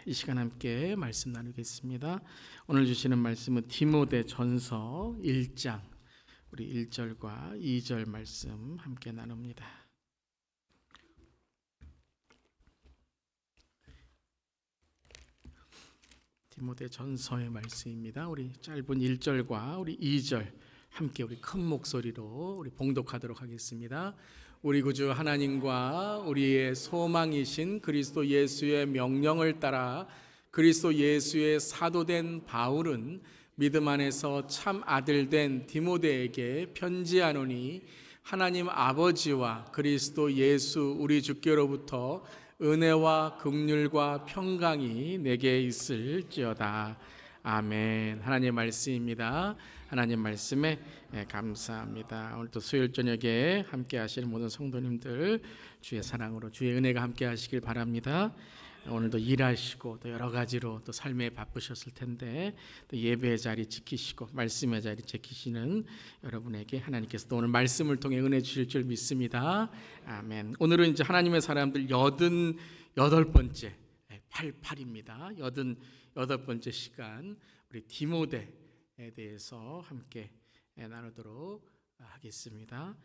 이 시간 함께 말씀 나누겠습니다. 오늘 주시는 말씀은 디모데전서 1장 우리 1절과 2절 말씀 함께 나눕니다. 디모데전서의 말씀입니다. 우리 짧은 1절과 우리 2절 함께 우리 큰 목소리로 우리 봉독하도록 하겠습니다. 우리 구주 하나님과 우리의 소망이신 그리스도 예수의 명령을 따라 그리스도 예수의 사도된 바울은 믿음 안에서 참 아들된 디모데에게 편지하노니 하나님 아버지와 그리스도 예수 우리 주께로부터 은혜와 긍휼과 평강이 내게 있을지어다. 아멘. 하나님의 말씀입니다. 하나님 말씀에 감사합니다. 오늘도 수요일 저녁에 함께 하실 모든 성도님들 주의 사랑으로 주의 은혜가 함께 하시길 바랍니다. 오늘도 일하시고 또 여러 가지로 또 삶에 바쁘셨을 텐데 또 예배의 자리 지키시고 말씀의 자리 지키시는 여러분에게 하나님께서 또 오늘 말씀을 통해 은혜 주실 줄 믿습니다. 아멘. 오늘은 이제 하나님의 사람들 88번째 88입니다. 88번째 시간 우리 디모데에 대해서 함께 나누도록 하겠습니다.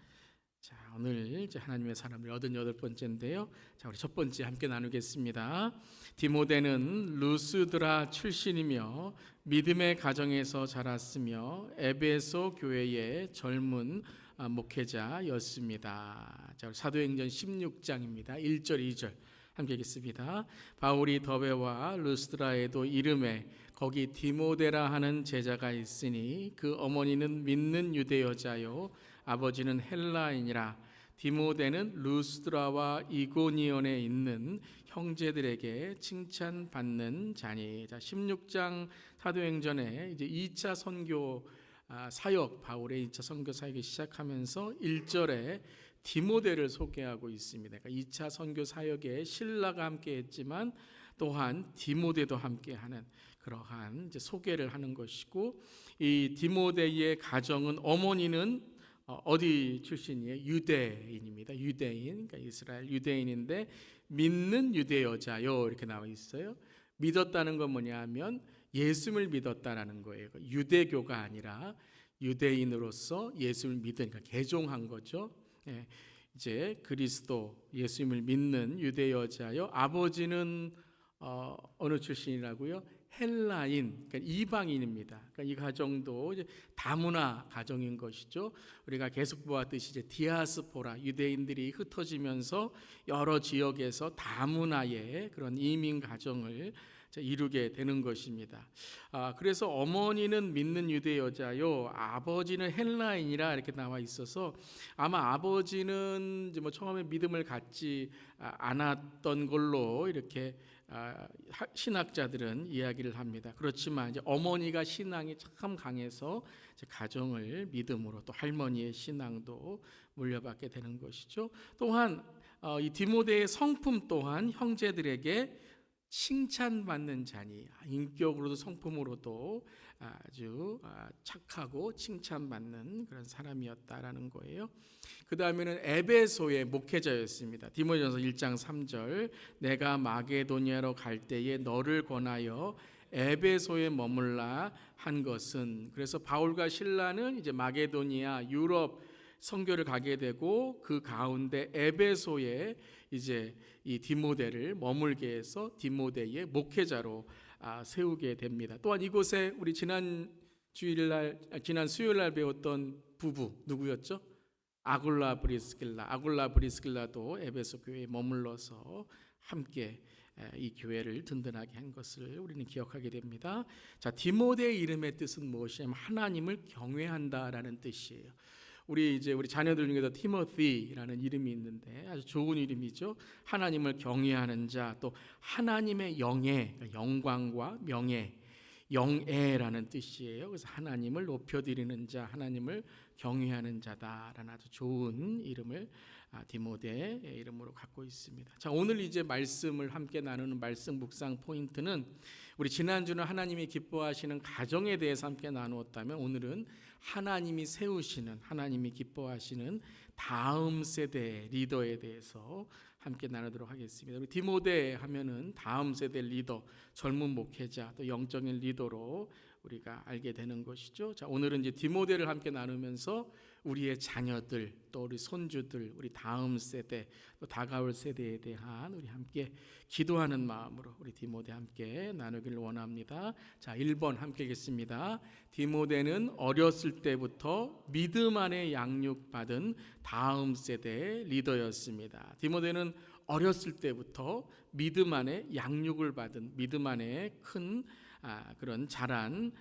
자, 오늘 이제 하나님의 사람들 88번째인데요. 자, 우리 첫 번째 함께 나누겠습니다. 디모데는 루스드라 출신이며 믿음의 가정에서 자랐으며 에베소 교회의 젊은 목회자였습니다. 자, 사도행전 16장입니다. 1절 2절 함께 읽겠습니다. 바울이 더베와 루스드라에도 이름에 거기 디모데라 하는 제자가 있으니 그 어머니는 믿는 유대 여자요 아버지는 헬라인이라. 디모데는 루스드라와 이고니온에 있는 형제들에게 칭찬받는 자니. 자, 16장 사도행전에 이제 2차 선교 사역, 바울의 2차 선교 사역이 시작하면서 1절에 디모데를 소개하고 있습니다. 그러니까 2차 선교 사역에 실라가 함께 했지만 또한 디모데도 함께하는 그러한 이제 소개를 하는 것이고, 이 디모데의 가정은 어머니는 어디 출신이에요? 유대인입니다. 유대인, 그러니까 이스라엘 유대인인데 믿는 유대 여자요 이렇게 나와 있어요. 믿었다는 건 뭐냐면 예수를 믿었다라는 거예요. 유대교가 아니라 유대인으로서 예수를 믿은, 그러니까 개종한 거죠. 예, 이제 그리스도 예수님을 믿는 유대 여자요. 아버지는 어느 출신이라고요? 헬라인, 그러니까 이방인입니다. 그러니까 이 가정도 이제 다문화 가정인 것이죠. 우리가 계속 보았듯이 이제 디아스포라, 유대인들이 흩어지면서 여러 지역에서 다문화의 그런 이민 가정을 이루게 되는 것입니다. 그래서 어머니는 믿는 유대 여자요, 아버지는 헬라인이라 이렇게 나와 있어서 아마 아버지는 이제 뭐 처음에 믿음을 갖지 않았던 걸로 이렇게 신학자들은 이야기를 합니다. 그렇지만 이제 어머니가 신앙이 참 강해서 이제 가정을 믿음으로 또 할머니의 신앙도 물려받게 되는 것이죠. 또한 이 디모데의 성품 또한 형제들에게 칭찬받는 자니, 인격으로도 성품으로도 아주 착하고 칭찬받는 그런 사람이었다라는 거예요. 그 다음에는 에베소의 목회자였습니다. 디모데전서 1장 3절 내가 마게도니아로 갈 때에 너를 권하여 에베소에 머물라 한 것은, 그래서 바울과 실라는 이제 마게도니아 유럽 선교를 가게 되고 그 가운데 에베소에 이제 이 디모데를 머물게 해서 디모데의 목회자로 세우게 됩니다. 또한 이곳에 우리 지난 수요일 날 배웠던 부부 누구였죠? 아굴라 브리스길라도 에베소 교회에 머물러서 함께 이 교회를 든든하게 한 것을 우리는 기억하게 됩니다. 자, 디모데의 이름의 뜻은 무엇이냐면 하나님을 경외한다라는 뜻이에요. 우리 자녀들 중에도 티모시라는 이름이 있는데 아주 좋은 이름이죠. 하나님을 경외하는 자, 또 하나님의 영예, 영광과 명예, 영예라는 뜻이에요. 그래서 하나님을 높여드리는 자, 하나님을 경외하는 자다라는 아주 좋은 이름을 디모데의 이름으로 갖고 있습니다. 자, 오늘 이제 말씀을 함께 나누는 말씀 묵상 포인트는 우리 지난주는 하나님이 기뻐하시는 가정에 대해서 함께 나누었다면 오늘은 하나님이 세우시는, 하나님이 기뻐하시는 다음 세대 리더에 대해서 함께 나누도록 하겠습니다. 우리 디모데 하면은 다음 세대 리더, 젊은 목회자, 또 영적인 리더로 우리가 알게 되는 것이죠. 자, 오늘은 이제 디모데를 함께 나누면서 우리의 자녀들, 또 우리 손주들, 우리 다음 세대, 또 다가올 세대에 대한 우리 함께 기도하는 마음으로 우리 디모데 함께 나누기를 원합니다. 자, 1번 함께 읽겠습니다. 디모데는 어렸을 때부터 믿음 안에 양육받은 다음 세대 리더였습니다. 디모데는 어렸을 때부터 믿음 안에 양육을 받은, 믿음 안에 큰 그런 자란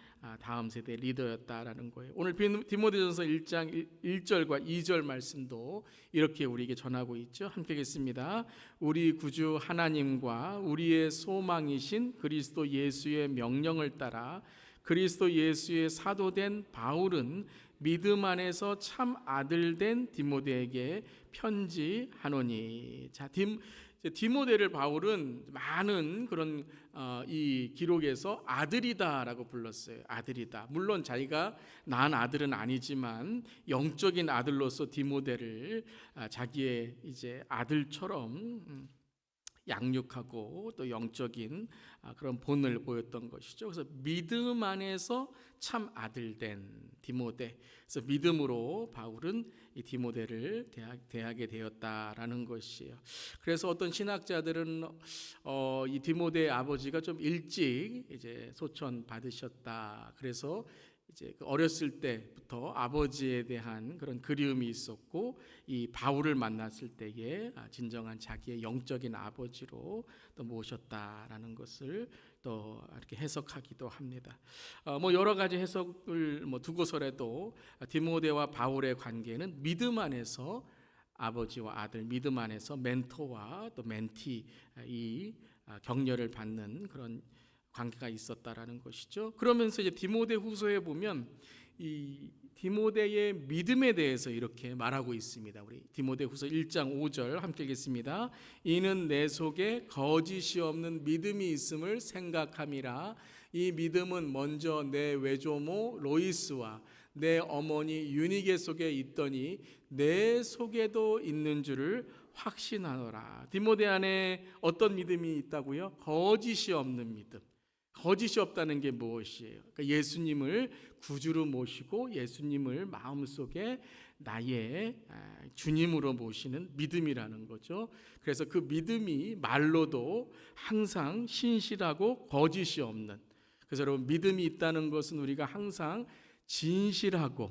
다음 세대 리더였다라는 거예요. 오늘 디모데전서 1장 1절과 2절 말씀도 이렇게 우리에게 전하고 있죠. 함께 읽겠습니다. 우리 구주 하나님과 우리의 소망이신 그리스도 예수의 명령을 따라 그리스도 예수의 사도된 바울은 믿음 안에서 참 아들 된 디모데에게 편지하노니. 자, 디모데를 바울은 많은 그런 이 기록에서 아들이다라고 불렀어요. 아들이다. 물론 자기가 낳은 아들은 아니지만 영적인 아들로서 디모데를 자기의 이제 아들처럼 양육하고 또 영적인 그런 본을 보였던 것이죠. 그래서 믿음 안에서 참 아들된 디모데. 그래서 믿음으로 바울은 이 디모데를 대하게 되었다라는 것이에요. 그래서 어떤 신학자들은 이 디모데의 아버지가 좀 일찍 이제 소천 받으셨다. 그래서 이제 어렸을 때부터 아버지에 대한 그런 그리움이 있었고 이 바울을 만났을 때에 진정한 자기의 영적인 아버지로 또 모셨다라는 것을 또 이렇게 해석하기도 합니다. 뭐 여러 가지 해석을 두고서라도 디모데와 바울의 관계는 믿음 안에서 아버지와 아들, 믿음 안에서 멘토와 또 멘티 이 격려를 받는 그런 관계가 있었다라는 것이죠. 그러면서 이제 디모데후서에 보면 이 디모데의 믿음에 대해서 이렇게 말하고 있습니다. 우리 디모데후서 1장 5절 함께 읽겠습니다. 이는 내 속에 거짓이 없는 믿음이 있음을 생각함이라. 이 믿음은 먼저 내 외조모 로이스와 내 어머니 유니게 속에 있더니 내 속에도 있는 줄을 확신하노라. 디모데 안에 어떤 믿음이 있다고요? 거짓이 없는 믿음. 거짓이 없다는 게 무엇이에요? 그러니까 예수님을 구주로 모시고 예수님을 마음속에 나의 주님으로 모시는 믿음이라는 거죠. 그래서 그 믿음이 말로도 항상 신실하고 거짓이 없는. 그래서 여러분 믿음이 있다는 것은 우리가 항상 진실하고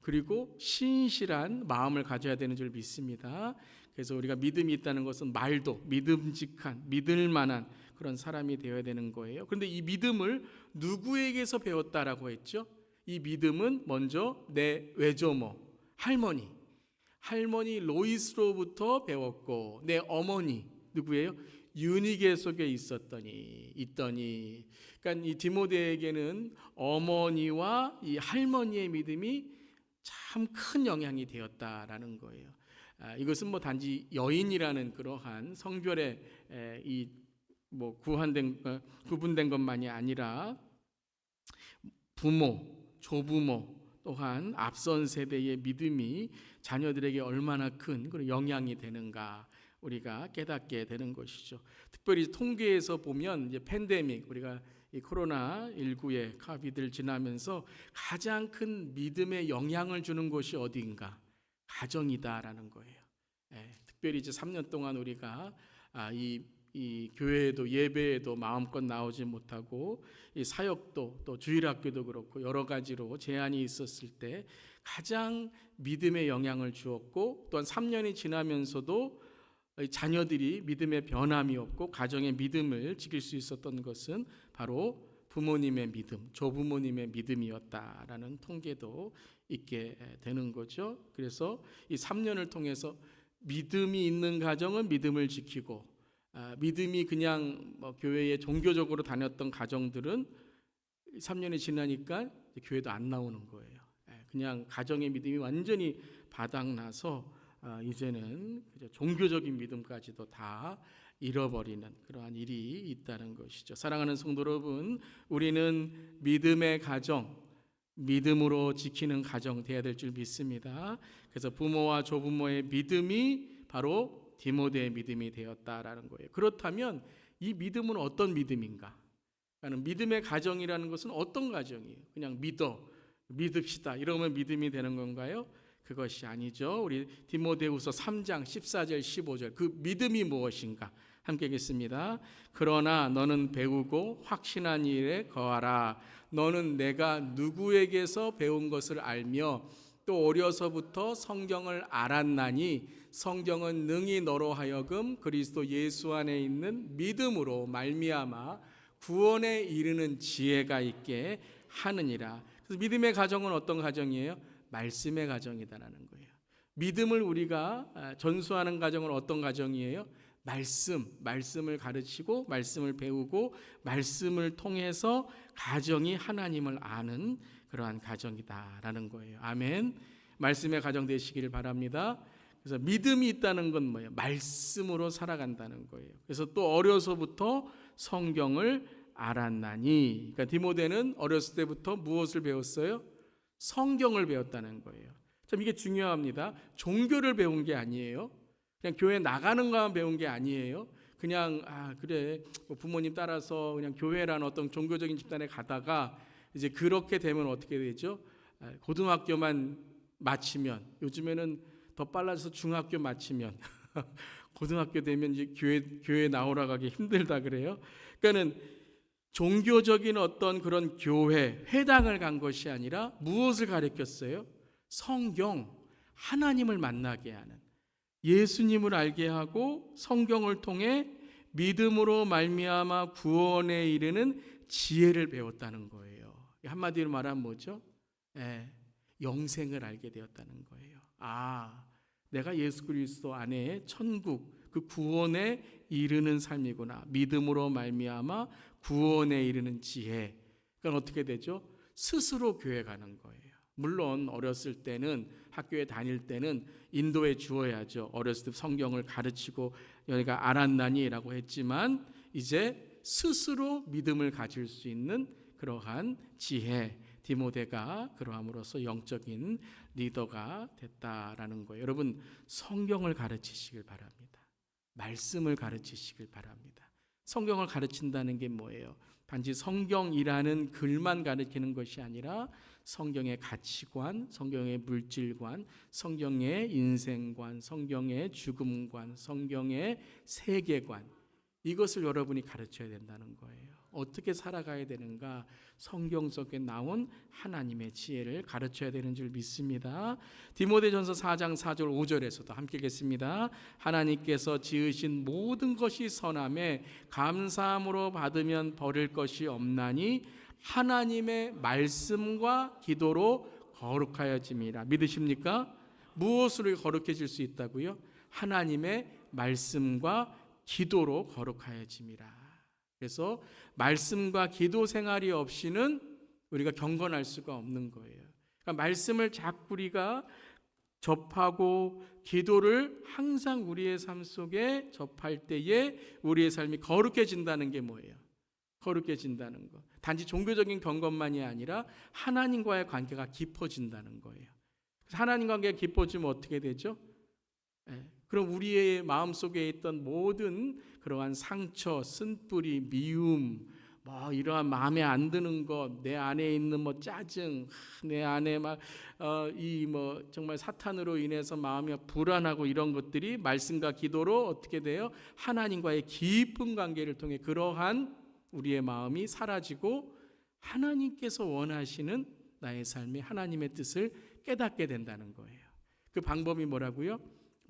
그리고 신실한 마음을 가져야 되는 줄 믿습니다. 그래서 우리가 믿음이 있다는 것은 말도 믿음직한, 믿을 만한 그런 사람이 되어야 되는 거예요. 그런데 이 믿음을 누구에게서 배웠다라고 했죠? 이 믿음은 먼저 내 외조모, 할머니 로이스로부터 배웠고 내 어머니 누구예요? 유니게 속에 있더니 그러니까 이 디모데에게는 어머니와 이 할머니의 믿음이 참 큰 영향이 되었다라는 거예요. 이것은 뭐 단지 여인이라는 그러한 성별의 이 구분된 것만이 아니라 부모, 조부모 또한 앞선 세대의 믿음이 자녀들에게 얼마나 큰 그런 영향이 되는가 우리가 깨닫게 되는 것이죠. 특별히 통계에서 보면 이제 팬데믹 우리가 이 코로나19의 카비드를 지나면서 가장 큰 믿음에 영향을 주는 곳이 어디인가? 가정이다라는 거예요. 특별히 이제 3년 동안 우리가 이 교회에도 예배에도 마음껏 나오지 못하고 이 사역도 또 주일학교도 그렇고 여러 가지로 제한이 있었을 때 가장 믿음에 영향을 주었고 또한 3년이 지나면서도 자녀들이 믿음의 변함이 없고 가정의 믿음을 지킬 수 있었던 것은 바로 부모님의 믿음, 조부모님의 믿음이었다라는 통계도 있게 되는 거죠. 그래서 이 3년을 통해서 믿음이 있는 가정은 믿음을 지키고 믿음이 그냥 교회에 종교적으로 다녔던 가정들은 3년이 지나니까 교회도 안 나오는 거예요. 그냥 가정의 믿음이 완전히 바닥나서 이제는 종교적인 믿음까지도 다 잃어버리는 그러한 일이 있다는 것이죠. 사랑하는 성도 여러분, 우리는 믿음의 가정, 믿음으로 지키는 가정 되어야 될 줄 믿습니다. 그래서 부모와 조부모의 믿음이 바로 디모데의 믿음이 되었다라는 거예요. 그렇다면 이 믿음은 어떤 믿음인가? 그러니까 믿음의 가정이라는 것은 어떤 가정이에요? 그냥 믿읍시다 이러면 믿음이 되는 건가요? 그것이 아니죠. 우리 디모데후서 3장 14절 15절 그 믿음이 무엇인가? 함께 읽겠습니다. 그러나 너는 배우고 확신한 일에 거하라. 너는 내가 누구에게서 배운 것을 알며 또 어려서부터 성경을 알았나니 성경은 능히 너로 하여금 그리스도 예수 안에 있는 믿음으로 말미암아 구원에 이르는 지혜가 있게 하느니라. 그래서 믿음의 가정은 어떤 가정이에요? 말씀의 가정이다라는 거예요. 믿음을 우리가 전수하는 가정은 어떤 가정이에요? 말씀을 가르치고 말씀을 배우고 말씀을 통해서 가정이 하나님을 아는 그러한 가정이다라는 거예요. 아멘. 말씀의 가정 되시기를 바랍니다. 그래서 믿음이 있다는 건 뭐예요? 말씀으로 살아간다는 거예요. 그래서 또 어려서부터 성경을 알았나니, 그러니까 디모데는 어렸을 때부터 무엇을 배웠어요? 성경을 배웠다는 거예요. 참 이게 중요합니다. 종교를 배운 게 아니에요. 그냥 교회 나가는 것만 배운 게 아니에요. 그냥 그래 부모님 따라서 그냥 교회라는 어떤 종교적인 집단에 가다가 이제 그렇게 되면 어떻게 되죠? 고등학교만 마치면, 요즘에는 더 빨라져서 중학교 마치면 고등학교 되면 이제 교회 나오러 가기 힘들다 그래요. 그러니까는 종교적인 어떤 그런 교회 회당을 간 것이 아니라 무엇을 가르쳤어요? 성경, 하나님을 만나게 하는, 예수님을 알게 하고 성경을 통해 믿음으로 말미암아 구원에 이르는 지혜를 배웠다는 거예요. 한마디로 말하면 뭐죠? 영생을 알게 되었다는 거예요. 내가 예수 그리스도 안에 천국 그 구원에 이르는 삶이구나. 믿음으로 말미암아 구원에 이르는 지혜. 그러니까 어떻게 되죠? 스스로 교회 가는 거예요. 물론 어렸을 때는 학교에 다닐 때는 인도해 주어야죠. 어렸을 때 성경을 가르치고 여기가 알았나니라고 했지만 이제 스스로 믿음을 가질 수 있는 그러한 지혜, 디모데가 그러함으로써 영적인 리더가 됐다라는 거예요. 여러분, 성경을 가르치시길 바랍니다. 말씀을 가르치시길 바랍니다. 성경을 가르친다는 게 뭐예요? 단지 성경이라는 글만 가르치는 것이 아니라 성경의 가치관, 성경의 물질관, 성경의 인생관, 성경의 죽음관, 성경의 세계관, 이것을 여러분이 가르쳐야 된다는 거예요. 어떻게 살아가야 되는가? 성경 속에 나온 하나님의 지혜를 가르쳐야 되는 줄 믿습니다. 디모데전서 4장 4절 5절에서도 함께 읽겠습니다. 하나님께서 지으신 모든 것이 선함에 감사함으로 받으면 버릴 것이 없나니 하나님의 말씀과 기도로 거룩하여짐이라. 믿으십니까? 무엇으로 거룩해질 수 있다고요? 하나님의 말씀과 기도로 거룩하여짐이라. 그래서 말씀과 기도 생활이 없이는 우리가 경건할 수가 없는 거예요. 그러니까 말씀을 자꾸 우리가 접하고 기도를 항상 우리의 삶 속에 접할 때에 우리의 삶이 거룩해진다는 게 뭐예요? 거룩해진다는 거. 단지 종교적인 경건만이 아니라 하나님과의 관계가 깊어진다는 거예요. 하나님과 관계가 깊어지면 어떻게 되죠? 그럼 우리의 마음속에 있던 모든 그러한 상처, 쓴뿌리, 미움, 이러한 마음에 안 드는 것, 내 안에 있는 짜증, 내 안에 정말 사탄으로 인해서 마음이 불안하고 이런 것들이 말씀과 기도로 어떻게 돼요? 하나님과의 깊은 관계를 통해 그러한 우리의 마음이 사라지고 하나님께서 원하시는 나의 삶의 하나님의 뜻을 깨닫게 된다는 거예요. 그 방법이 뭐라고요?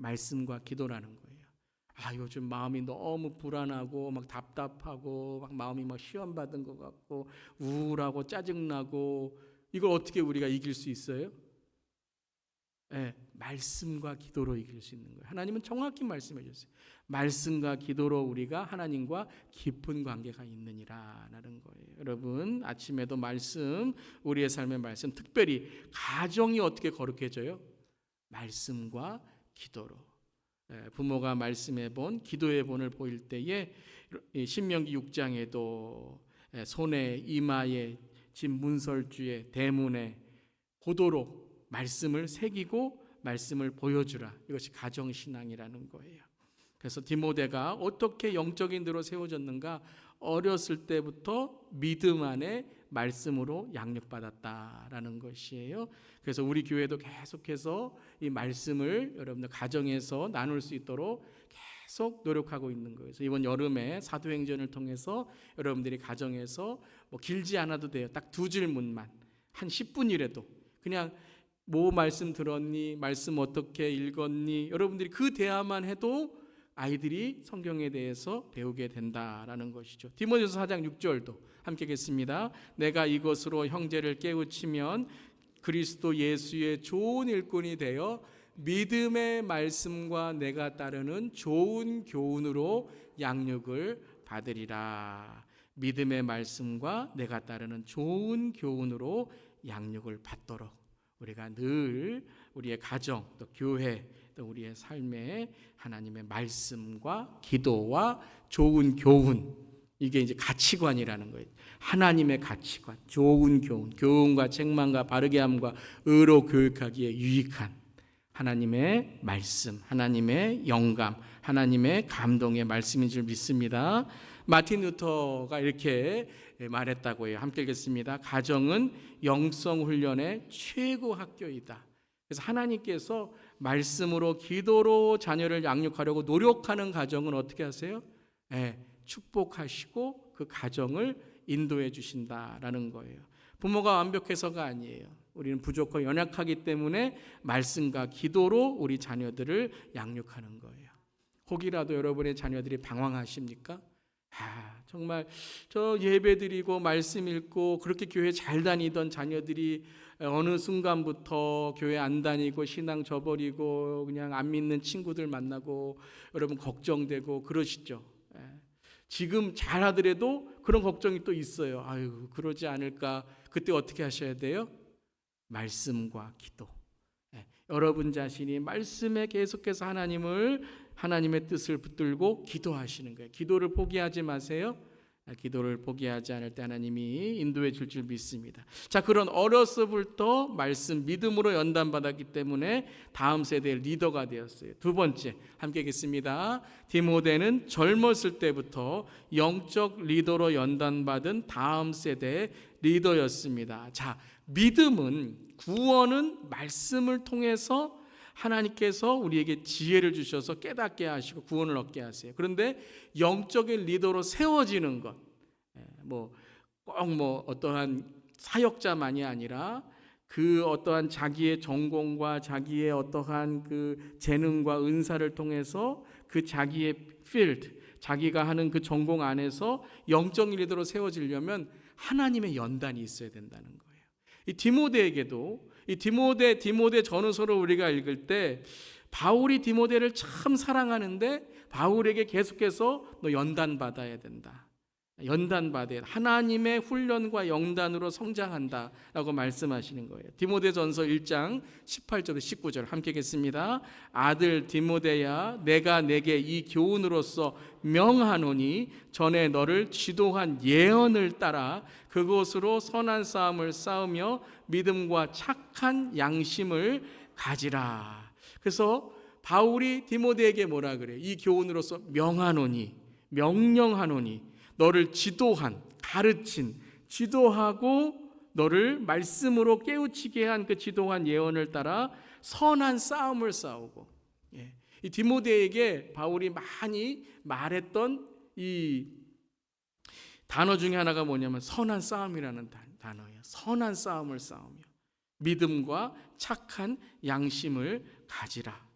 말씀과 기도라는 거예요. 요즘 마음이 너무 불안하고 답답하고 마음이 시험받은 것 같고 우울하고 짜증나고, 이걸 어떻게 우리가 이길 수 있어요? 말씀과 기도로 이길 수 있는 거예요. 하나님은 정확히 말씀해 주셨어요. 말씀과 기도로 우리가 하나님과 깊은 관계가 있느니라라는 거예요. 여러분, 아침에도 말씀, 우리의 삶의 말씀, 특별히 가정이 어떻게 거룩해져요? 말씀과 기도로. 부모가 말씀의 본, 기도의 본을 보일 때에 신명기 6장에도 손에, 이마에, 집 문설주에, 대문에 고도로 말씀을 새기고 말씀을 보여주라. 이것이 가정신앙이라는 거예요. 그래서 디모데가 어떻게 영적인 들로 세워졌는가? 어렸을 때부터 믿음 안에 말씀으로 양육받았다라는 것이에요. 그래서 우리 교회도 계속해서 이 말씀을 여러분들 가정에서 나눌 수 있도록 계속 노력하고 있는 거예요. 그래서 이번 여름에 사도행전을 통해서 여러분들이 가정에서 뭐 길지 않아도 돼요. 딱 두 질문만 한 10분이라도 그냥 뭐 말씀 들었니? 말씀 어떻게 읽었니? 여러분들이 그 대화만 해도 아이들이 성경에 대해서 배우게 된다라는 것이죠. 디모데후서 4장 6절도 함께 읽겠습니다. 내가 이것으로 형제를 깨우치면 그리스도 예수의 좋은 일꾼이 되어 믿음의 말씀과 내가 따르는 좋은 교훈으로 양육을 받으리라. 믿음의 말씀과 내가 따르는 좋은 교훈으로 양육을 받도록 우리가 늘 우리의 가정 또 교회 또 우리의 삶에 하나님의 말씀과 기도와 좋은 교훈, 이게 이제 가치관이라는 거예요. 하나님의 가치관, 좋은 교훈, 교훈과 책망과 바르게 함과 의로 교육하기에 유익한 하나님의 말씀, 하나님의 영감, 하나님의 감동의 말씀인 줄 믿습니다. 마틴 루터가 이렇게 말했다고 해요. 함께 읽겠습니다. 가정은 영성 훈련의 최고 학교이다. 그래서 하나님께서 말씀으로 기도로 자녀를 양육하려고 노력하는 가정은 어떻게 하세요? 축복하시고 그 가정을 인도해 주신다라는 거예요. 부모가 완벽해서가 아니에요. 우리는 부족하고 연약하기 때문에 말씀과 기도로 우리 자녀들을 양육하는 거예요. 혹이라도 여러분의 자녀들이 방황하십니까? 정말 저 예배드리고 말씀 읽고 그렇게 교회 잘 다니던 자녀들이 어느 순간부터 교회 안 다니고 신앙 저버리고 그냥 안 믿는 친구들 만나고 여러분 걱정되고 그러시죠. 지금 잘하더라도 그런 걱정이 또 있어요. 아유, 그러지 않을까. 그때 어떻게 하셔야 돼요? 말씀과 기도. 여러분 자신이 말씀에 계속해서 하나님의 뜻을 붙들고 기도하시는 거예요. 기도를 포기하지 마세요. 기도를 포기하지 않을 때 하나님이 인도해 줄 줄 믿습니다. 자, 그런 어려서부터 말씀 믿음으로 연단받았기 때문에 다음 세대의 리더가 되었어요. 두 번째 함께 읽겠습니다. 디모데는 젊었을 때부터 영적 리더로 연단받은 다음 세대의 리더였습니다. 자, 믿음은 구원은 말씀을 통해서 하나님께서 우리에게 지혜를 주셔서 깨닫게 하시고 구원을 얻게 하세요. 그런데 영적인 리더로 세워지는 것, 꼭 어떠한 사역자만이 아니라 그 어떠한 자기의 전공과 자기의 어떠한 그 재능과 은사를 통해서 그 자기의 필드, 자기가 하는 그 전공 안에서 영적인 리더로 세워지려면 하나님의 연단이 있어야 된다는 거예요. 이 디모데에게도 이 디모데 전후서를 우리가 읽을 때 바울이 디모데를 참 사랑하는데 바울에게 계속해서 너 연단 받아야 된다. 연단받아야 하나님의 훈련과 영단으로 성장한다라고 말씀하시는 거예요. 디모데전서 1장 18절에서 19절 함께 읽겠습니다. 아들 디모데야, 내가 내게 이 교훈으로서 명하노니 전에 너를 지도한 예언을 따라 그것으로 선한 싸움을 싸우며 믿음과 착한 양심을 가지라. 그래서 바울이 디모데에게 뭐라 그래요? 이 교훈으로서 명하노니, 명령하노니, 너를 지도한, 가르친, 지도하고 너를 말씀으로 깨우치게 한 그 지도한 예언을 따라 선한 싸움을 싸우고, 이 디모데에게 바울이 많이 말했던 이 단어 중에 하나가 뭐냐면 선한 싸움이라는 단어예요. 선한 싸움을 싸우며 믿음과 착한 양심을 가지라.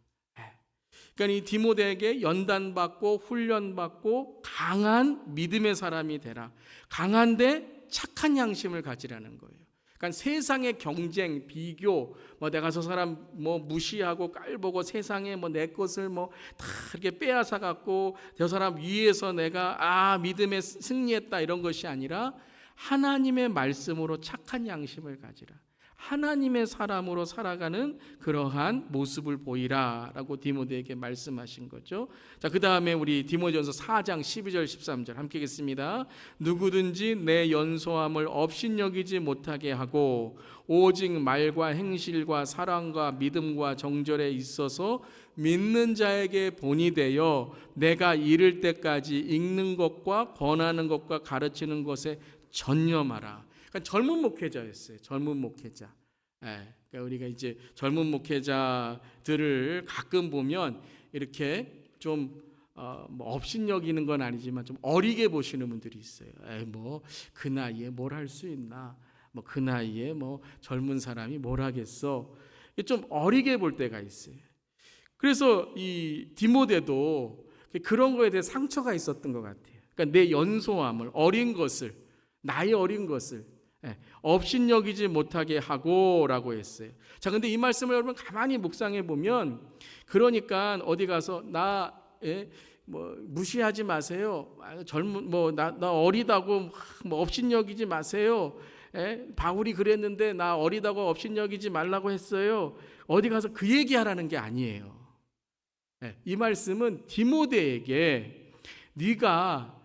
그러니까 이 디모데에게 연단받고 훈련받고 강한 믿음의 사람이 되라. 강한데 착한 양심을 가지라는 거예요. 그러니까 세상의 경쟁, 비교, 내가 저 사람 무시하고 깔보고 세상에 내 것을 다 이렇게 빼앗아 갖고 저 사람 위에서 내가 믿음에 승리했다 이런 것이 아니라 하나님의 말씀으로 착한 양심을 가지라. 하나님의 사람으로 살아가는 그러한 모습을 보이라라고 디모데에게 말씀하신 거죠. 자, 그다음에 우리 디모데전서 4장 12절 13절 함께 읽겠습니다. 누구든지 내 연소함을 업신여기지 못하게 하고 오직 말과 행실과 사랑과 믿음과 정절에 있어서 믿는 자에게 본이 되어 내가 이를 때까지 읽는 것과 권하는 것과 가르치는 것에 전념하라. 그러니까 젊은 목회자였어요. 젊은 목회자. 그러니까 우리가 이제 젊은 목회자들을 가끔 보면 이렇게 좀 뭐 업신여기는 건 아니지만 좀 어리게 보시는 분들이 있어요. 뭐 그 나이에 뭘 할 수 있나? 뭐 그 나이에 뭐 젊은 사람이 뭘 하겠어? 좀 어리게 볼 때가 있어요. 그래서 이 디모데도 그런 거에 대해 상처가 있었던 것 같아요. 그러니까 내 연소함을 어린 것을 나이 어린 것을 업신여기지 못하게 하고라고 했어요. 자, 근데 이 말씀을 여러분 가만히 묵상해 보면 그러니까 어디 가서 나 뭐 무시하지 마세요. 젊은 나 어리다고 뭐 업신여기지 마세요. 바울이 그랬는데 나 어리다고 업신여기지 말라고 했어요. 어디 가서 그 얘기하라는 게 아니에요. 이 말씀은 디모데에게 네가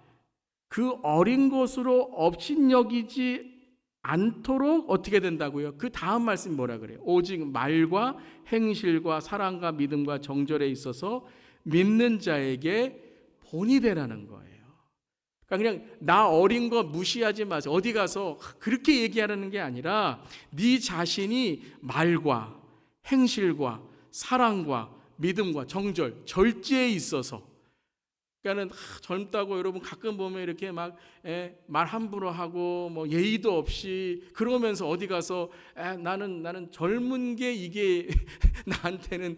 그 어린 것으로 업신여기지 않도록 어떻게 된다고요? 그 다음 말씀이 뭐라 그래요? 오직 말과 행실과 사랑과 믿음과 정절에 있어서 믿는 자에게 본이 되라는 거예요. 그러니까 그냥 나 어린 거 무시하지 마세요. 어디 가서 그렇게 얘기하라는 게 아니라 네 자신이 말과 행실과 사랑과 믿음과 정절, 절제에 있어서 그러니까는 젊다고 여러분 가끔 보면 이렇게 막 말 함부로 하고 뭐 예의도 없이 그러면서 어디 가서 나는 젊은 게 이게 나한테는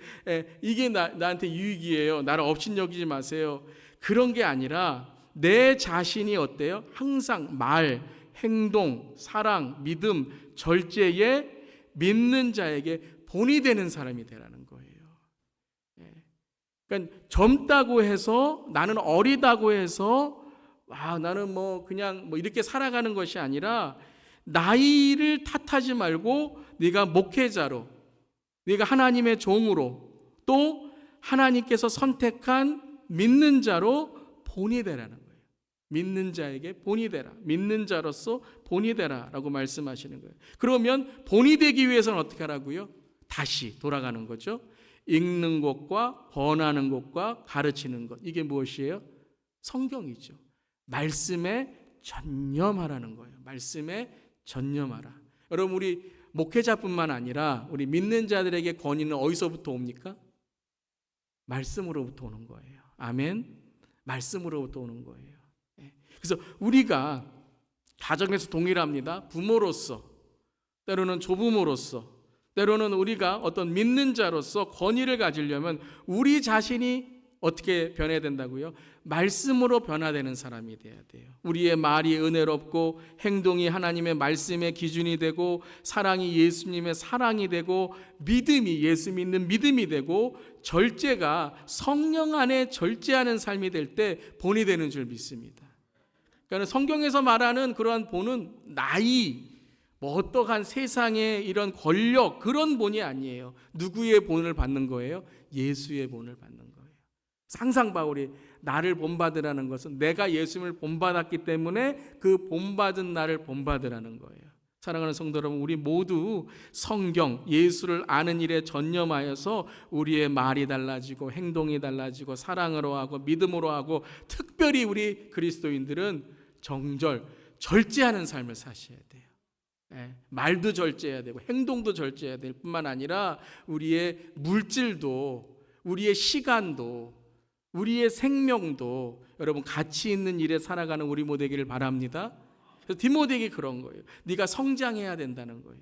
이게 나한테 유익이에요. 나를 업신여기지 마세요. 그런 게 아니라 내 자신이 어때요? 항상 말, 행동, 사랑, 믿음, 절제에 믿는 자에게 본이 되는 사람이 되라는 거예요. 그러니까 젊다고 해서 나는 어리다고 해서 나는 뭐 그냥 뭐 이렇게 살아가는 것이 아니라 나이를 탓하지 말고 네가 목회자로 네가 하나님의 종으로 또 하나님께서 선택한 믿는 자로 본이 되라는 거예요. 믿는 자에게 본이 되라. 믿는 자로서 본이 되라라고 말씀하시는 거예요. 그러면 본이 되기 위해서는 어떻게 하라고요? 다시 돌아가는 거죠. 읽는 것과 권하는 것과 가르치는 것. 이게 무엇이에요? 성경이죠. 말씀에 전념하라는 거예요. 말씀에 전념하라. 여러분 우리 목회자뿐만 아니라 우리 믿는 자들에게 권위는 어디서부터 옵니까? 말씀으로부터 오는 거예요. 아멘. 말씀으로부터 오는 거예요. 그래서 우리가 가정에서 동일합니다. 부모로서 때로는 조부모로서 때로는 우리가 어떤 믿는 자로서 권위를 가지려면 우리 자신이 어떻게 변해야 된다고요? 말씀으로 변화되는 사람이 돼야 돼요. 우리의 말이 은혜롭고 행동이 하나님의 말씀의 기준이 되고 사랑이 예수님의 사랑이 되고 믿음이 예수 믿는 믿음이 되고 절제가 성령 안에 절제하는 삶이 될 때 본이 되는 줄 믿습니다. 그러니까 성경에서 말하는 그러한 본은 나이 뭐 어떠한 세상의 이런 권력 그런 본이 아니에요. 누구의 본을 받는 거예요? 예수의 본을 받는 거예요. 항상 바울이 나를 본받으라는 것은 내가 예수님을 본받았기 때문에 그 본받은 나를 본받으라는 거예요. 사랑하는 성도 여러분, 우리 모두 성경, 예수를 아는 일에 전념하여서 우리의 말이 달라지고 행동이 달라지고 사랑으로 하고 믿음으로 하고 특별히 우리 그리스도인들은 정절, 절제하는 삶을 사셔야 돼요. 말도 절제해야 되고 행동도 절제해야 될 뿐만 아니라 우리의 물질도 우리의 시간도 우리의 생명도 여러분 가치 있는 일에 살아가는 우리 모두 되기를 바랍니다. 그래서 디모데에게 그런 거예요. 네가 성장해야 된다는 거예요.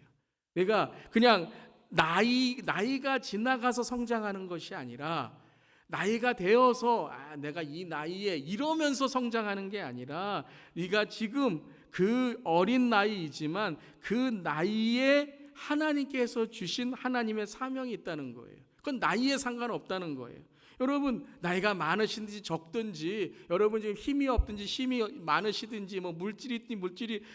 내가 그냥 나이가 지나가서 성장하는 것이 아니라 나이가 되어서 내가 이 나이에 이러면서 성장하는 게 아니라 네가 지금 그 어린 나이이지만 그 나이에 하나님께서 주신 하나님의 사명이 있다는 거예요. 그건 나이에 상관없다는 거예요. 여러분 나이가 많으신지 적든지, 여러분 지금 힘이 없든지 힘이 많으시든지, 뭐 물질이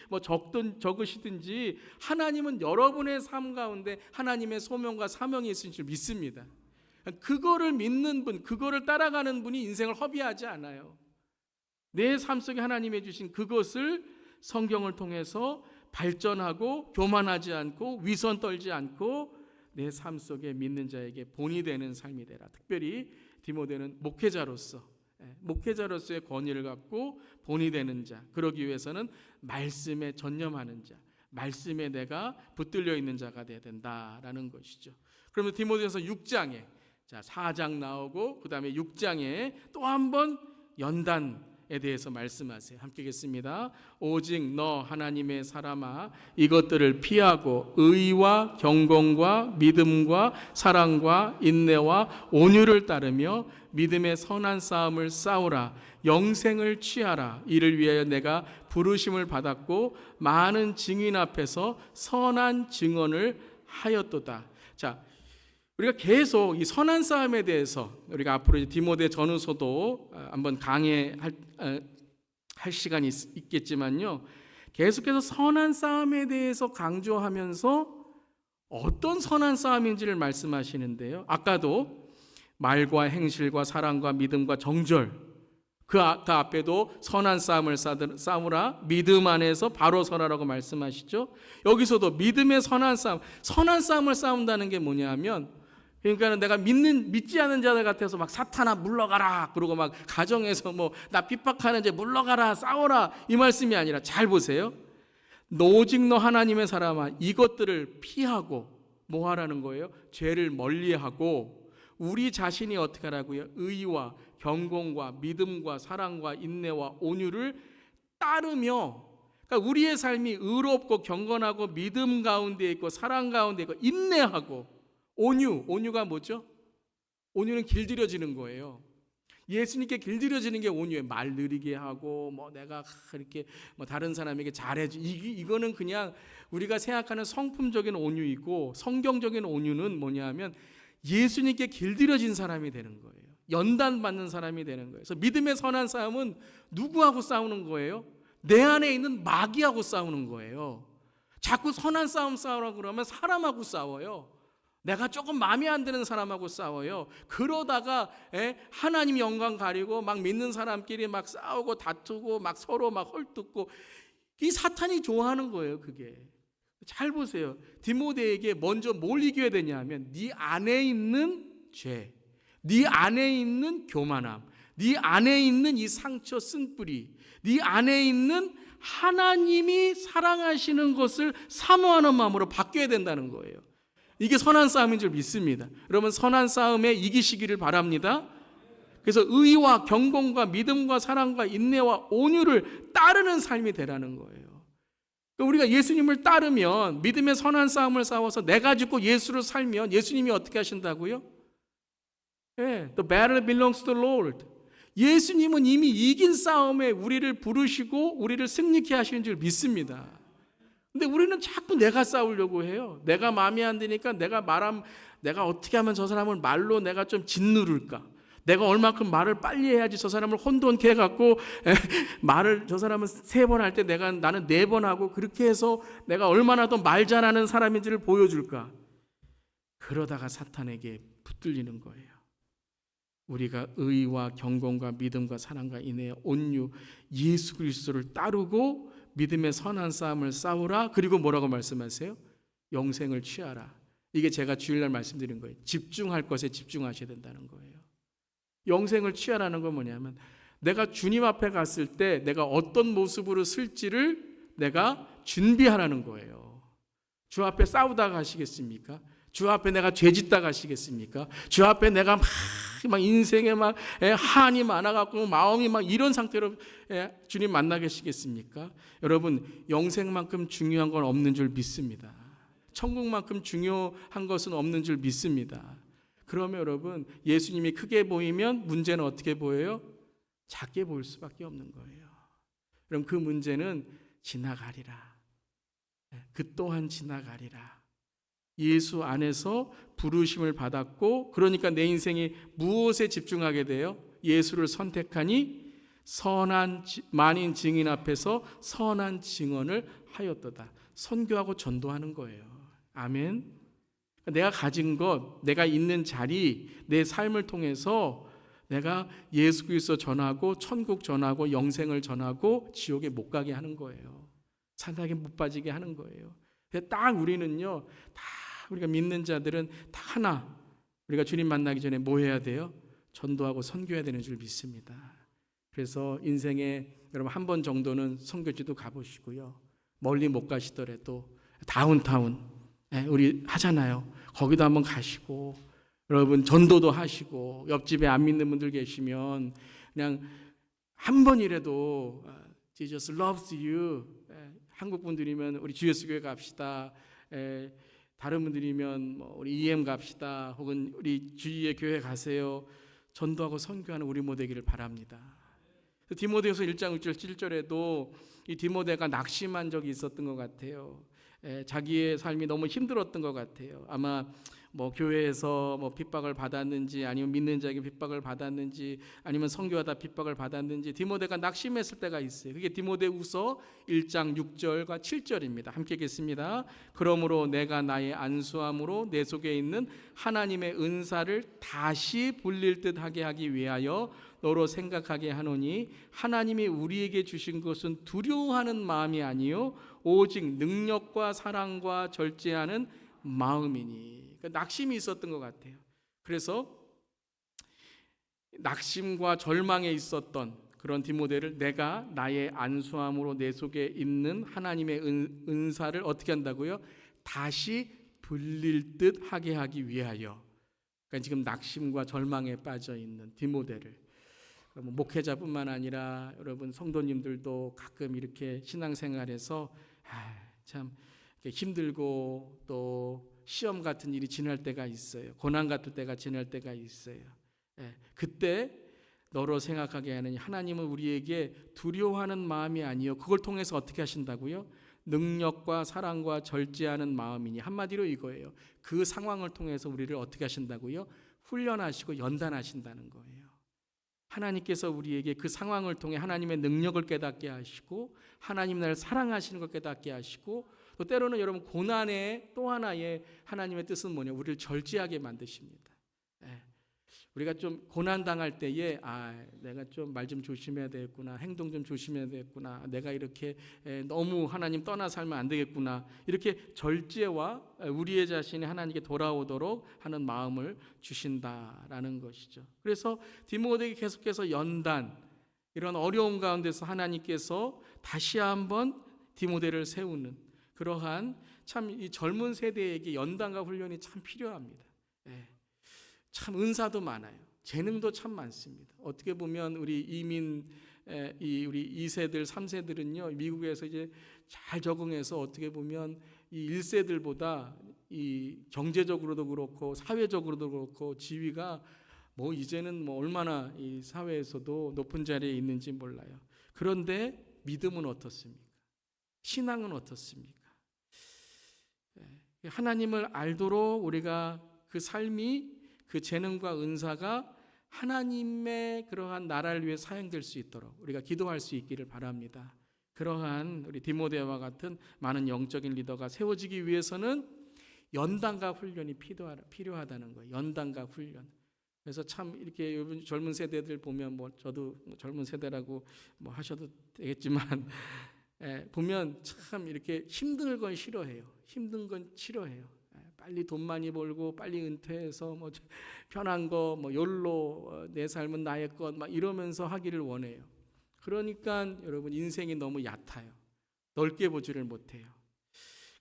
뭐 적으시든지, 하나님은 여러분의 삶 가운데 하나님의 소명과 사명이 있으신 줄 믿습니다. 그거를 믿는 분, 그거를 따라가는 분이 인생을 허비하지 않아요. 내 삶 속에 하나님이 주신 그것을 성경을 통해서 발전하고 교만하지 않고 위선 떨지 않고 내 삶 속에 믿는 자에게 본이 되는 삶이 되라. 특별히 디모데는 목회자로서의 권위를 갖고 본이 되는 자, 그러기 위해서는 말씀에 전념하는 자, 말씀에 내가 붙들려 있는 자가 되어야 된다라는 것이죠. 그러면 디모데전서 6장에 4장 나오고 그 다음에 6장에 또 한 번 연단에 대해서 말씀하세요. 함께 읽겠습니다. 오직 너 하나님의 사람아, 이것들을 피하고 의와 경건과 믿음과 사랑과 인내와 온유를 따르며 믿음의 선한 싸움을 싸우라. 영생을 취하라. 이를 위하여 내가 부르심을 받았고 많은 증인 앞에서 선한 증언을 하였도다. 자, 우리가 계속 이 선한 싸움에 대해서 우리가 앞으로 디모데 전후서도 한번 강해할 시간이 있겠지만요, 계속해서 선한 싸움에 대해서 강조하면서 어떤 선한 싸움인지를 말씀하시는데요, 아까도 말과 행실과 사랑과 믿음과 정절, 그 앞에도 선한 싸움을 싸우라, 믿음 안에서 바로 서라라고 말씀하시죠. 여기서도 믿음의 선한 싸움을 싸운다는 게 뭐냐면, 그러니까 내가 믿지 않는 자들 같아서 막 사탄아 물러가라, 그러고 막 가정에서 뭐 나 핍박하는 자 물러가라, 싸워라, 이 말씀이 아니라, 잘 보세요. 오직 너 하나님의 사람아, 이것들을 피하고 뭐 하라는 거예요? 죄를 멀리하고 우리 자신이 어떻게 하라고요? 의와 경건과 믿음과 사랑과 인내와 온유를 따르며, 그러니까 우리의 삶이 의롭고 경건하고 믿음 가운데 있고 사랑 가운데 있고 인내하고, 온유가 뭐죠? 온유는 길들여지는 거예요. 예수님께 길들여지는 게 온유예요. 말 느리게 하고 뭐 내가 이렇게 뭐 다른 사람에게 잘해주, 이거는 그냥 우리가 생각하는 성품적인 온유이고, 성경적인 온유는 뭐냐면 예수님께 길들여진 사람이 되는 거예요. 연단받는 사람이 되는 거예요. 그래서 믿음의 선한 싸움은 누구하고 싸우는 거예요? 내 안에 있는 마귀하고 싸우는 거예요. 자꾸 선한 싸움 싸우라고 그러면 사람하고 싸워요. 내가 조금 마음에 안 드는 사람하고 싸워요. 그러다가 하나님 영광 가리고 막 믿는 사람끼리 막 싸우고 다투고 막 서로 막 헐뜯고, 이 사탄이 좋아하는 거예요. 그게 잘 보세요. 디모데에게 먼저 뭘 이겨야 되냐면 네 안에 있는 죄, 네 안에 있는 교만함, 네 안에 있는 이 상처 쓴뿌리, 네 안에 있는 하나님이 사랑하시는 것을 사모하는 마음으로 바뀌어야 된다는 거예요. 이게 선한 싸움인 줄 믿습니다. 여러분 선한 싸움에 이기시기를 바랍니다. 그래서 의와 경건과 믿음과 사랑과 인내와 온유를 따르는 삶이 되라는 거예요. 우리가 예수님을 따르면, 믿음의 선한 싸움을 싸워서 내가 죽고 예수를 살면 예수님이 어떻게 하신다고요? The battle belongs to the Lord. 예수님은 이미 이긴 싸움에 우리를 부르시고 우리를 승리케 하시는 줄 믿습니다. 근데 우리는 자꾸 내가 싸우려고 해요. 내가 마음에 안 드니까 내가 어떻게 하면 저 사람을 말로 내가 좀 짓누를까? 내가 얼마큼 말을 빨리 해야지 저 사람을 혼돈케 해갖고 말을 저 사람은 3번 할 때 나는 4번 하고, 그렇게 해서 내가 얼마나 더 말 잘하는 사람인지를 보여줄까? 그러다가 사탄에게 붙들리는 거예요. 우리가 의와 경건과 믿음과 사랑과 인내와 온유, 예수 그리스도를 따르고 믿음의 선한 싸움을 싸우라. 그리고 뭐라고 말씀하세요? 영생을 취하라. 이게 제가 주일날 말씀드린 거예요. 집중할 것에 집중하셔야 된다는 거예요. 영생을 취하라는 건 뭐냐면, 내가 주님 앞에 갔을 때 내가 어떤 모습으로 쓸지를 내가 준비하라는 거예요. 주 앞에 싸우다가 가시겠습니까? 주 앞에 내가 죄짓다 가시겠습니까? 주 앞에 내가 막 인생에 막 한이 많아갖고 마음이 막 이런 상태로 주님 만나 계시겠습니까? 여러분, 영생만큼 중요한 건 없는 줄 믿습니다. 천국만큼 중요한 것은 없는 줄 믿습니다. 그러면 여러분, 예수님이 크게 보이면 문제는 어떻게 보여요? 작게 보일 수밖에 없는 거예요. 그럼 그 문제는 지나가리라. 그 또한 지나가리라. 예수 안에서 부르심을 받았고, 그러니까 내 인생이 무엇에 집중하게 돼요? 예수를 선택하니 선한 만인 증인 앞에서 선한 증언을 하였도다. 선교하고 전도하는 거예요. 아멘. 내가 가진 것, 내가 있는 자리, 내 삶을 통해서 내가 예수 그리스도 전하고 천국 전하고 영생을 전하고 지옥에 못 가게 하는 거예요. 사단에게 못 빠지게 하는 거예요. 딱 우리는요, 다 우리가 믿는 자들은 다 하나, 우리가 주님 만나기 전에 뭐 해야 돼요? 전도하고 선교해야 되는 줄 믿습니다. 그래서 인생에 여러분 한 번 정도는 선교지도 가보시고요. 멀리 못 가시더라도 다운타운 우리 하잖아요. 거기도 한번 가시고, 여러분 전도도 하시고, 옆집에 안 믿는 분들 계시면 그냥 한 번이라도 Jesus loves you. 한국 분들이면 우리 주예수 교회 갑시다. 다른 분들이면 우리 EM 갑시다. 혹은 우리 주위의 교회 가세요. 전도하고 선교하는 우리 모두 되기를 바랍니다. 디모데후서 1장 6절 7절에도 이 디모데가 낙심한 적이 있었던 것 같아요. 자기의 삶이 너무 힘들었던 것 같아요. 아마 교회에서 핍박을 받았는지, 아니면 믿는 자에게 핍박을 받았는지, 아니면 선교하다 핍박을 받았는지 디모데가 낙심했을 때가 있어요. 그게 디모데후서 1장 6절과 7절입니다. 함께 읽겠습니다. 그러므로 내가 나의 안수함으로 내 속에 있는 하나님의 은사를 다시 불릴 듯하게 하기 위하여 너로 생각하게 하노니, 하나님이 우리에게 주신 것은 두려워하는 마음이 아니요 오직 능력과 사랑과 절제하는 마음이니. 그러니까 낙심이 있었던 것 같아요. 그래서 낙심과 절망에 있었던 그런 디모데를 내가 나의 안수함으로 내 속에 있는 하나님의 은사를 어떻게 한다고요? 다시 불릴 듯 하게 하기 위하여. 그러니까 지금 낙심과 절망에 빠져 있는 디모데를, 목회자뿐만 아니라 여러분 성도님들도 가끔 이렇게 신앙생활에서 참 힘들고 또 시험 같은 일이 지날 때가 있어요. 고난 같은 때가 지날 때가 있어요. 그때 너로 생각하게 하는 하나님은 우리에게 두려워하는 마음이 아니요, 그걸 통해서 어떻게 하신다고요? 능력과 사랑과 절제하는 마음이니. 한마디로 이거예요. 그 상황을 통해서 우리를 어떻게 하신다고요? 훈련하시고 연단하신다는 거예요. 하나님께서 우리에게 그 상황을 통해 하나님의 능력을 깨닫게 하시고, 하나님 나를 사랑하시는 걸 깨닫게 하시고, 또 때로는 여러분 고난의 또 하나의 하나님의 뜻은 뭐냐? 우리를 절제하게 만드십니다. 우리가 좀 고난 당할 때에 내가 좀 말 좀 조심해야 되겠구나, 행동 좀 조심해야 되겠구나, 내가 이렇게 너무 하나님 떠나 살면 안 되겠구나, 이렇게 절제와 우리의 자신이 하나님께 돌아오도록 하는 마음을 주신다라는 것이죠. 그래서 디모데에게 계속해서 연단, 이런 어려움 가운데서 하나님께서 다시 한번 디모데를 세우는 그러한, 참 이 젊은 세대에게 연단과 훈련이 참 필요합니다. 참 은사도 많아요. 재능도 참 많습니다. 어떻게 보면 우리 이민 우리 2세들, 3세들은요, 미국에서 이제 잘 적응해서 어떻게 보면 이 1세들보다 이 경제적으로도 그렇고 사회적으로도 그렇고 지위가 이제는 얼마나 이 사회에서도 높은 자리에 있는지 몰라요. 그런데 믿음은 어떻습니까? 신앙은 어떻습니까? 하나님을 알도록 우리가 그 삶이, 그 재능과 은사가 하나님의 그러한 나라를 위해 사용될 수 있도록 우리가 기도할 수 있기를 바랍니다. 그러한 우리 디모데와 같은 많은 영적인 리더가 세워지기 위해서는 연단과 훈련이 필요하다는 거예요. 연단과 훈련. 그래서 참 이렇게 요즘 젊은 세대들 보면 저도 젊은 세대라고 하셔도 되겠지만 보면 참 이렇게 힘든 건 싫어해요. 힘든 건 싫어해요. 빨리 돈 많이 벌고 빨리 은퇴해서 편한 거 욜로 내 삶은 나의 것 이러면서 하기를 원해요. 그러니까 여러분 인생이 너무 얕아요. 넓게 보지를 못해요.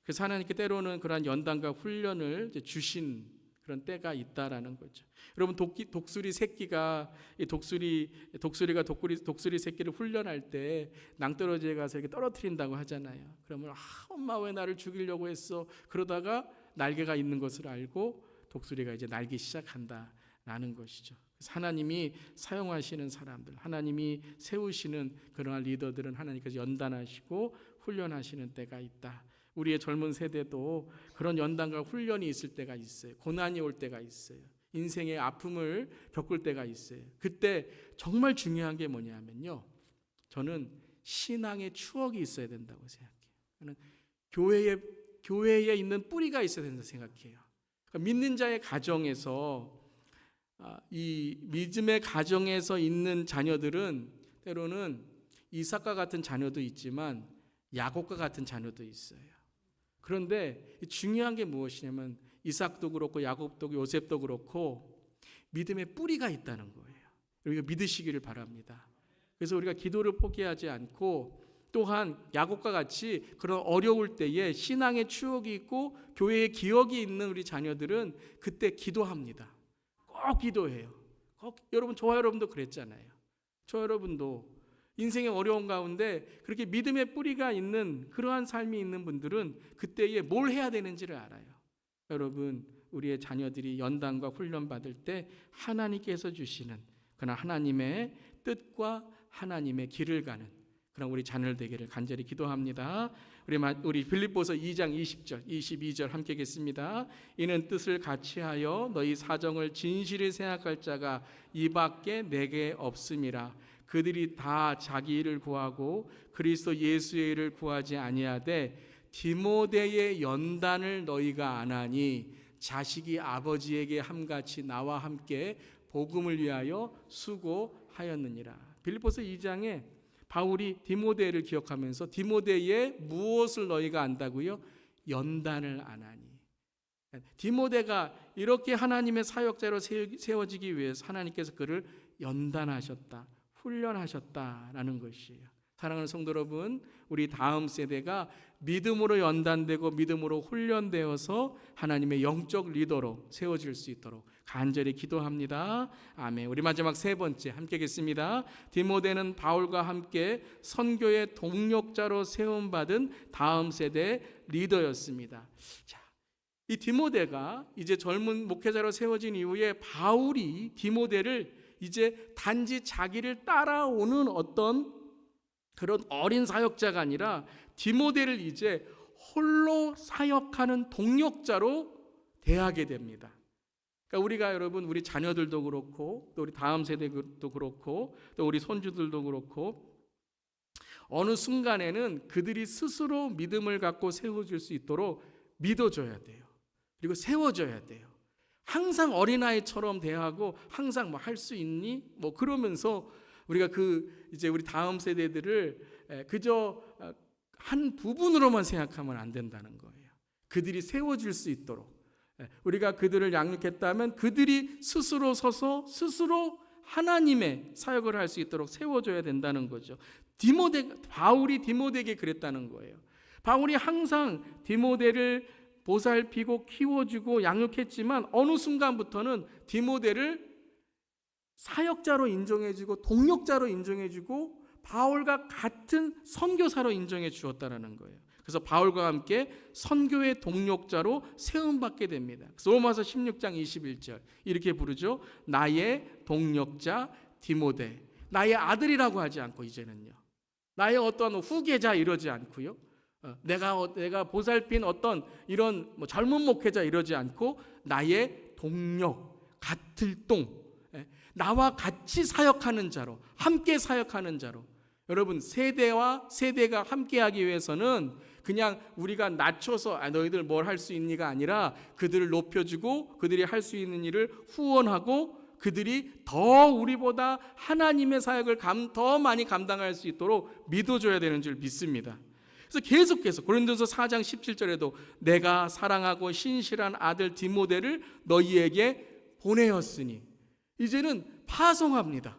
그래서 하나님께 때로는 그러한 연단과 훈련을 주신 그런 때가 있다라는 거죠. 여러분 독수리 새끼가 독수리가 독수리 새끼를 훈련할 때 낭떠러지에 가서 이렇게 떨어뜨린다고 하잖아요. 그러면 엄마 왜 나를 죽이려고 했어? 그러다가 날개가 있는 것을 알고 독수리가 이제 날기 시작한다라는 것이죠. 그래서 하나님이 사용하시는 사람들, 하나님이 세우시는 그러한 리더들은 하나님께서 연단하시고 훈련하시는 때가 있다. 우리의 젊은 세대도 그런 연단과 훈련이 있을 때가 있어요. 고난이 올 때가 있어요. 인생의 아픔을 겪을 때가 있어요. 그때 정말 중요한 게 뭐냐면요, 저는 신앙의 추억이 있어야 된다고 생각해요. 저는 교회에 있는 뿌리가 있어야 된다고 생각해요. 그러니까 믿는 자의 가정에서, 이 믿음의 가정에서 있는 자녀들은 때로는 이삭과 같은 자녀도 있지만 야곱과 같은 자녀도 있어요. 그런데 중요한 게 무엇이냐면 이삭도 그렇고 야곱도 그렇고 요셉도 그렇고 믿음의 뿌리가 있다는 거예요. 우리가 믿으시기를 바랍니다. 그래서 우리가 기도를 포기하지 않고, 또한 야곱과 같이 그런 어려울 때에 신앙의 추억이 있고 교회의 기억이 있는 우리 자녀들은 그때 기도합니다. 꼭 기도해요. 여러분, 저와 여러분도 그랬잖아요. 저 여러분도 인생의 어려운 가운데 그렇게 믿음의 뿌리가 있는 그러한 삶이 있는 분들은 그때에 뭘 해야 되는지를 알아요. 여러분, 우리의 자녀들이 연단과 훈련 받을 때 하나님께서 주시는 그런 하나님의 뜻과 하나님의 길을 가는 그런 우리 자녀들 되기를 간절히 기도합니다. 우리 빌립보서 2장 20절 22절 함께 읽겠습니다. 이는 뜻을 같이하여 너희 사정을 진실히 생각할 자가 이밖에 내게 없음이라. 그들이 다 자기 일을 구하고 그리스도 예수의 일을 구하지 아니하되 디모데의 연단을 너희가 아나니 자식이 아버지에게 함같이 나와 함께 복음을 위하여 수고하였느니라. 빌립보서 2장에 바울이 디모데를 기억하면서 디모데의 무엇을 너희가 안다고요? 연단을 아나니. 디모데가 이렇게 하나님의 사역자로 세워지기 위해서 하나님께서 그를 연단하셨다, 훈련하셨다라는 것이에요. 사랑하는 성도 여러분, 우리 다음 세대가 믿음으로 연단되고 믿음으로 훈련되어서 하나님의 영적 리더로 세워질 수 있도록 간절히 기도합니다. 아멘. 우리 마지막 세 번째 함께 읽겠습니다. 디모데는 바울과 함께 선교의 동력자로 세움받은 다음 세대 리더였습니다. 자, 이 디모데가 이제 젊은 목회자로 세워진 이후에 바울이 디모데를 이제 단지 자기를 따라오는 어떤 그런 어린 사역자가 아니라 디모데를 이제 홀로 사역하는 동력자로 대하게 됩니다. 그러니까 우리가 여러분, 우리 자녀들도 그렇고 또 우리 다음 세대도 그렇고 또 우리 손주들도 그렇고 어느 순간에는 그들이 스스로 믿음을 갖고 세워질 수 있도록 믿어줘야 돼요. 그리고 세워줘야 돼요. 항상 어린아이처럼 대하고 항상 뭐 할 수 있니? 뭐 그러면서 우리가 이제 우리 다음 세대들을 그저 한 부분으로만 생각하면 안 된다는 거예요. 그들이 세워질 수 있도록 우리가 그들을 양육했다면 그들이 스스로 서서 스스로 하나님의 사역을 할 수 있도록 세워줘야 된다는 거죠. 바울이 디모데에게 그랬다는 거예요. 바울이 항상 디모데를 보살피고 키워주고 양육했지만 어느 순간부터는 디모데를 사역자로 인정해주고 동력자로 인정해주고 바울과 같은 선교사로 인정해 주었다라는 거예요. 그래서 바울과 함께 선교의 동력자로 세움받게 됩니다. 그래서 로마서 16장 21절 이렇게 부르죠. 나의 동력자 디모데. 나의 아들이라고 하지 않고 이제는요, 나의 어떤 후계자 이러지 않고요, 내가 보살핀 어떤 이런 젊은 목회자 이러지 않고 나의 동력, 같을 동, 나와 같이 사역하는 자로, 함께 사역하는 자로. 여러분, 세대와 세대가 함께하기 위해서는 그냥 우리가 낮춰서 너희들 뭘 할 수 있니가 아니라 그들을 높여주고 그들이 할 수 있는 일을 후원하고 그들이 더 우리보다 하나님의 사역을 더 많이 감당할 수 있도록 믿어줘야 되는 줄 믿습니다. 그래서 계속해서 고린도서 4장 17절에도 내가 사랑하고 신실한 아들 디모데를 너희에게 보내었으니, 이제는 파송합니다.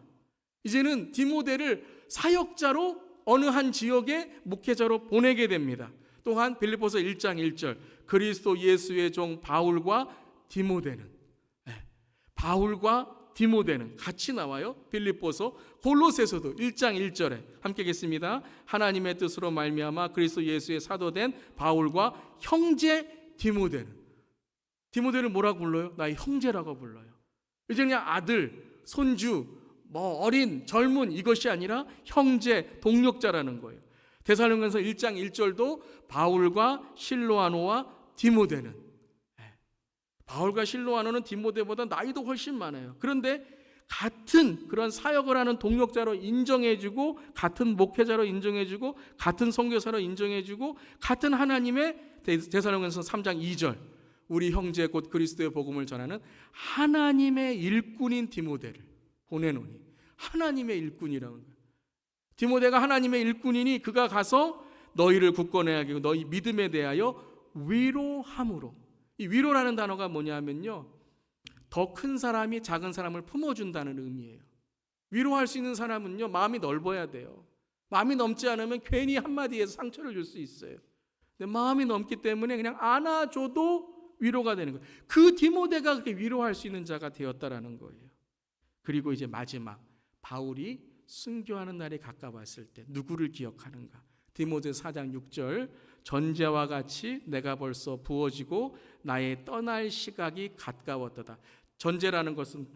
이제는 디모데를 사역자로 어느 한 지역의 목회자로 보내게 됩니다. 또한 빌립보서 1장 1절 그리스도 예수의 종 바울과 디모데는, 바울과 디모데는 같이 나와요. 빌립보서, 골로새서도 1장 1절에 함께 읽겠습니다. 하나님의 뜻으로 말미암아 그리스도 예수의 사도된 바울과 형제 디모데를 뭐라고 불러요? 나의 형제라고 불러요. 이제 그냥 아들, 손주, 어린, 젊은 이것이 아니라 형제, 동력자라는 거예요. 데살로니가서 1장 1절도 바울과 실로아노와 디모데는, 바울과 실로아노는 디모데보다 나이도 훨씬 많아요. 그런데 같은 그런 사역을 하는 동역자로 인정해주고, 같은 목회자로 인정해주고, 같은 선교사로 인정해주고, 같은 하나님의, 데살로니가서 3장 2절, 우리 형제 곧 그리스도의 복음을 전하는 하나님의 일꾼인 디모데를 보내노니, 하나님의 일꾼이라는 거예요. 디모데가 하나님의 일꾼이니 그가 가서 너희를 굳건하게 하고 너희 믿음에 대하여 위로함으로. 이 위로라는 단어가 뭐냐면요, 더 큰 사람이 작은 사람을 품어준다는 의미예요. 위로할 수 있는 사람은요, 마음이 넓어야 돼요. 마음이 넘지 않으면 괜히 한마디에서 상처를 줄 수 있어요. 근데 마음이 넘기 때문에 그냥 안아줘도 위로가 되는 거예요. 그 디모데가 그렇게 위로할 수 있는 자가 되었다라는 거예요. 그리고 이제 마지막, 바울이 순교하는 날이 가까웠을 때 누구를 기억하는가? 디모데 4장 6절, 전제와 같이 내가 벌써 부어지고 나의 떠날 시각이 가까웠도다. 전제라는 것은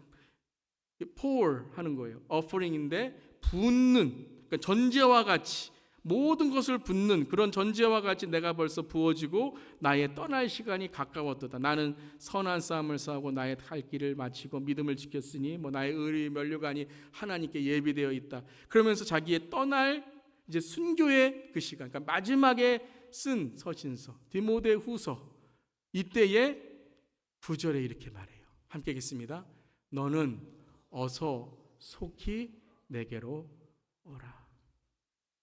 pour 하는 거예요. offering인데 붓는, 그러니까 전제와 같이 모든 것을 붓는 그런 전제와 같이 내가 벌써 부어지고 나의 떠날 시간이 가까웠도다. 나는 선한 싸움을 싸우고 나의 갈 길을 마치고 믿음을 지켰으니 나의 의의 면류관이 하나님께 예비되어 있다. 그러면서 자기의 떠날 이제 순교의 그 시간, 그러니까 마지막에 쓴 서신서 디모데 후서, 이때에 9절에 이렇게 말해요. 함께 읽겠습니다. 너는 어서 속히 내게로 오라.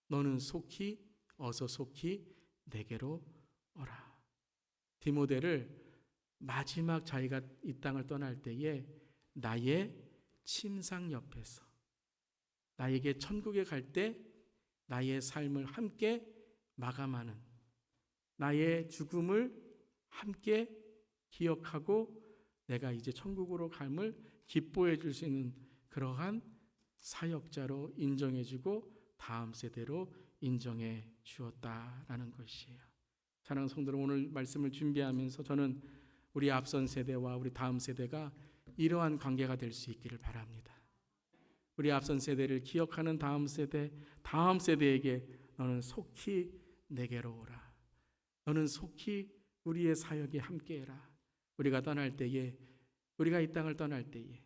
너는 속히, 어서 속히 내게로 오라. 디모데를 마지막 자기가 이 땅을 떠날 때에 나의 침상 옆에서, 나에게 천국에 갈 때 나의 삶을 함께 마감하는, 나의 죽음을 함께 기억하고 내가 이제 천국으로 감을 기뻐해 줄 수 있는 그러한 사역자로 인정해 주고 다음 세대로 인정해 주었다라는 것이에요. 사랑하는 성도들, 오늘 말씀을 준비하면서 저는 우리 앞선 세대와 우리 다음 세대가 이러한 관계가 될 수 있기를 바랍니다. 우리 앞선 세대를 기억하는 다음 세대에게 너는 속히 내게로 오라. 너는 속히 우리의 사역에 함께해라. 우리가 떠날 때에, 우리가 이 땅을 떠날 때에,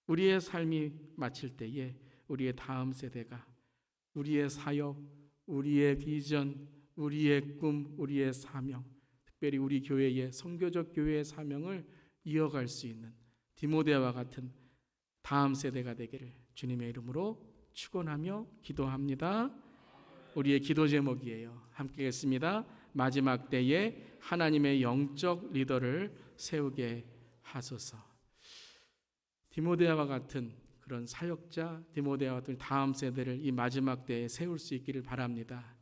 우리의 삶이 마칠 때에 우리의 다음 세대가 우리의 사역, 우리의 비전, 우리의 꿈, 우리의 사명, 특별히 우리 교회의 선교적 교회의 사명을 이어갈 수 있는 디모데와 같은 다음 세대가 되기를 주님의 이름으로 축원하며 기도합니다. 우리의 기도 제목이에요. 함께 했습니다. 마지막 때에 하나님의 영적 리더를 세우게 하소서. 디모데와 같은 그런 사역자, 디모데와 같은 다음 세대를 이 마지막 때에 세울 수 있기를 바랍니다.